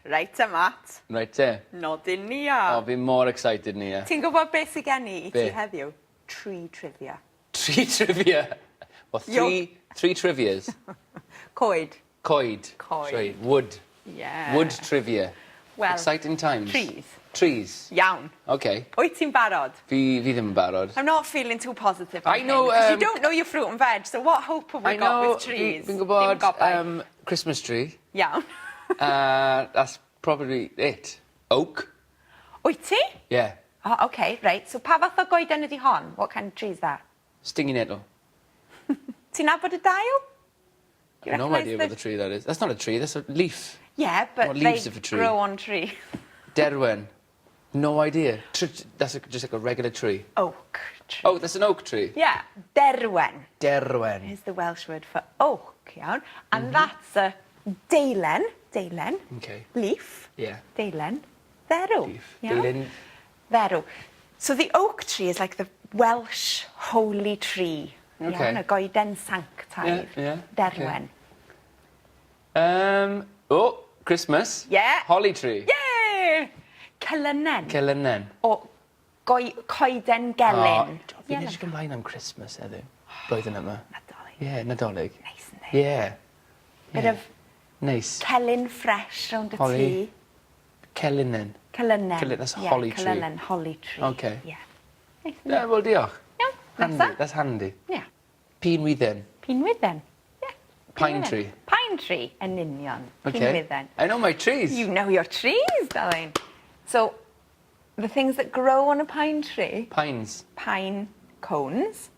Right te, Matt. Right te. Nodyn ni O, a. fi mor excited ni e. Ti'n gwybod beth sydd gen i ti Be? heddiw? 3 trivia. 3 trivia. Well, three trivias. Coed. Coed. Coed. Sorry, wood. Yeah. Wood trivia. Wel, Exciting times. trees. Trees. Iawn. Okay. Wyt ti'n barod? Fi ddim yn barod. I'm not feeling too positive. I know, Because you don't know your fruit and veg, so what hope have we I got know, with trees? fi'n Dim gwybod gobaith. Christmas tree. Iawn. That's probably it. Oak. Wyt ti? Yeah. Oh, okay, right. So pa fath o goeden ydi hon? What kind of tree is that? Stingy nettle. Ti'n nabod y dail? Do I you have no recognise idea what the tree that is. That's not a tree, that's a leaf. Yeah, but What they leaves of a tree? grow on trees. Derwen. No idea. That's just like a regular tree. Oak tree. Oh, that's an oak tree. Yeah, derwen Derwen. is the Welsh word for oak, iawn. And Mm-hmm. that's a deilen, Okay. leaf, Yeah. deilen, dderw. Leaf. iawn? Dilyn. Dderw. So the oak tree is like the Welsh holy tree. Okay. Iawn, y goeden sanctaidd. Yeah, Derwen. Oh, Christmas. Yeah. Holly tree. Yay! Celynen. Celynen. O coeden gelyn. Fi'n edrych ymlaen am Christmas heddiw. Blwyddyn yma. Nadolig. Yeah, Nadolig. Nice, yndi? Yeah. Bit of Nice. celyn fresh round y Holly. tŷ. Celynen. Celynen. That's a holly tree. Celynen, holly tree. Okay. Yeah. Nice, yndi? Yeah, well, diolch. Iawn, Handy. nesa? That's handy. Yeah. Pîn-wydden. Pinwydden. Yeah. Pine pinwydden. tree. Pine tree, yn union. Okay. Pinwydden. I know my trees. You know your trees, darling. So, the things that grow on a pine tree, Pines. pine cones,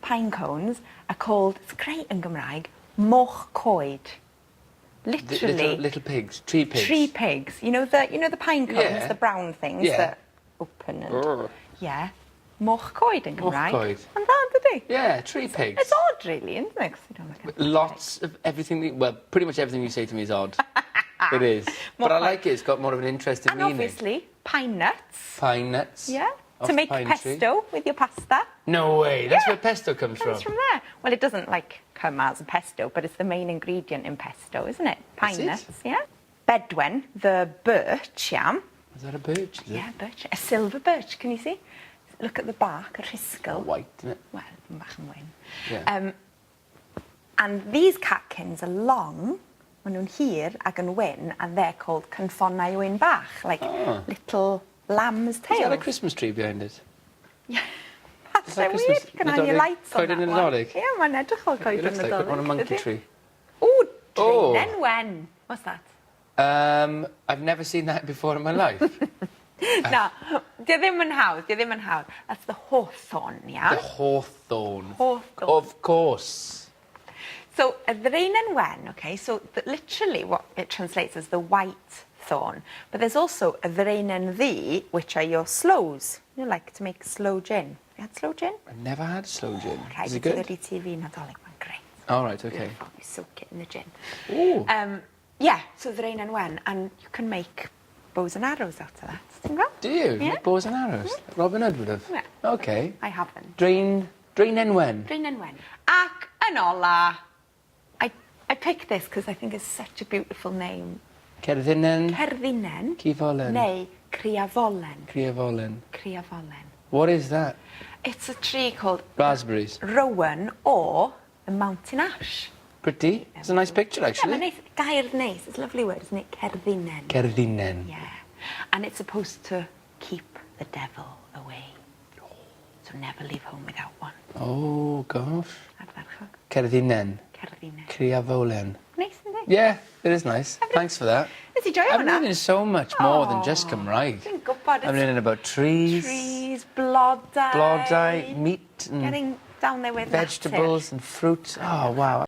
pine cones, are called, it's great in Gymraeg, moch coed. Literally, Little pigs. Tree pigs. tree pigs. You know the pine cones, Yeah. the brown things Yeah. that open and Grr. yeah, moch coed in Moch Gymraeg. coed. And that, dydi? Yeah, tree pigs. It's odd, really, isn't it? 'Cause you don't look at Lots of everything. Well, pretty much everything you say to me is odd. It is. More But I fun. like it. It's got more of an interesting And meaning. obviously, pine nuts. Pine nuts. Yeah. Off To make pine pesto tree. with your pasta. No way. That's Yeah. where pesto comes Comes from. from there. Well, it doesn't come as a pesto, but it's the main ingredient in pesto, isn't it? Pine Is it? nuts, yeah. Bedwen, the birch yam. Is that a birch? Is Yeah, birch. A silver birch, can you see? Look at the bark, a rhisgl. it? White, isn't it? Well, bach yn wyn. Yeah. And these catkins are long, maen nhw'n hir ac yn wyn, and they're called cynffonnau wyn bach, like little lamb's Is that a tails. Christmas tree behind it? That's Is so that weird. Christmas- Can I have your Nadolig? lights on Coeden that yn one? Nadolig? Yeah, mae'n edrych fel It coeden looks like Nadolig. on a monkey dydi? tree. Ooh, Oh. Dreinen wen. What's that? I've never seen that before in my life. No, di ddim yn hawdd, di ddim yn hawdd. That's the hawthorn, The yeah? hawthorn. Hawthorn. Of course. So, y Dreinen wen, okay, so literally what it translates as the white thorn. But there's also a Dreinen ddu, which are your sloes. You like to make sloe gin. You had sloe gin? I've never had sloe gin. Okay, Is it it's good? the TV Nadolig, mae'n great. All right, okay. Beautiful. You soak it in the gin. Ooh. Yeah, so Dreinen wen, and you can make bows and arrows out of that. Ti'n gweld? Do you? Yeah. Like bows and arrows? Like Robin Hood would have? Yeah. Okay. I haven't. Drain Enwen. Dreinen wen. Ac yn ola, I picked this because I think it's such a beautiful name. Cerddinen. Cerddinen. Cifolen. Neu Criafolen. Criavolen. Criafolen. What is that? It's a tree called Raspberries. rowan or a mountain ash. Pretty. It's a nice picture, Yeah, actually. mae'n neis. Gair neis. It's a lovely word, isn't it? Cerddinen. Cerddinen. Yeah. And it's supposed to keep the devil away. So never leave home without one. Oh, gosh. Adfarchog. Cerddinen. Cerddinen. Criavolen. Nice, isn't it? Yeah, it is nice. Thanks for that. Nes i joio I'm hwnna? learning so much more than just Cymraeg. Dwi'n gwybod. I'm learning about trees, Trees, blodau. blodau, meat and Getting down there with vegetables and fruit. Oh, wow.